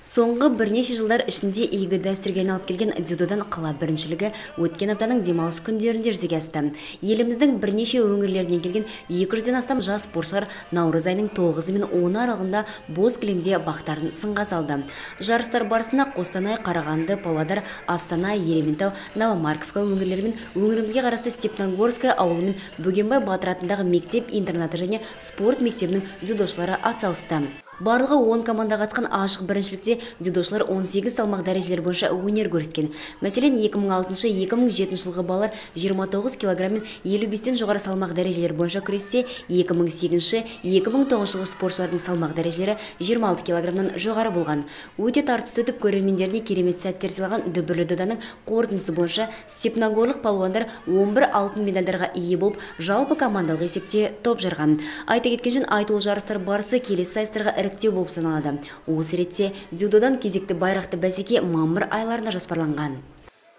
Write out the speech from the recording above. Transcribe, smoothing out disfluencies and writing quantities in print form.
Соңғы бірнеше жылдар ішінде игі дәстүрге айналып келген дзюдодан қала біріншілігі өткен аптаның демалыс күндерінде жүзеге асты. Еліміздің бірнеше өңірлерінен келген 200-ден астам жас спортшылар наурыз айының 9 мен 10 аралығында боз кілемде бақтарын сынға салды. Жарыстар барысында Қостанай, Қарағанды, Павлодар, Астана, Ерейментау, Новомарковка өңірлері мен өңірімізге қарасты Степногорская ауылы мен Бөгенбай Батыр атындағы мектеп-интернаты және спорт мектебінің дзюдошылары атсалысты. Барлығы 10 команда қатысқан ашық біріншілікте дзюдошылар 18 салмақ дәрежелері бойынша өнер көрсеткен. Мәселен, 2006-2007 жылғы балалар 29 кг мен 55-тен жоғары салмақ дәрежелері бойынша күрессе, 2008-2009 жылғы спортшылардың салмақ дәрежелері 26 кг-нан жоғары болған. Өте тартысты өтіп, көрермендеріне керемет сәттер сыйлаған дүбірлі доданың қорытындысы бойынша степногорлық палуандар 11 алтын медальдарға ие болып, жалпы командалық есепте топ жарған. Айта кеткен жөн, айтулы жарыстар барысы келесі сайыстарға іріктеу болып саналады. Осы ретте дзюдодан кезекті байрақты бәсеке мамыр айларына жоспарланған.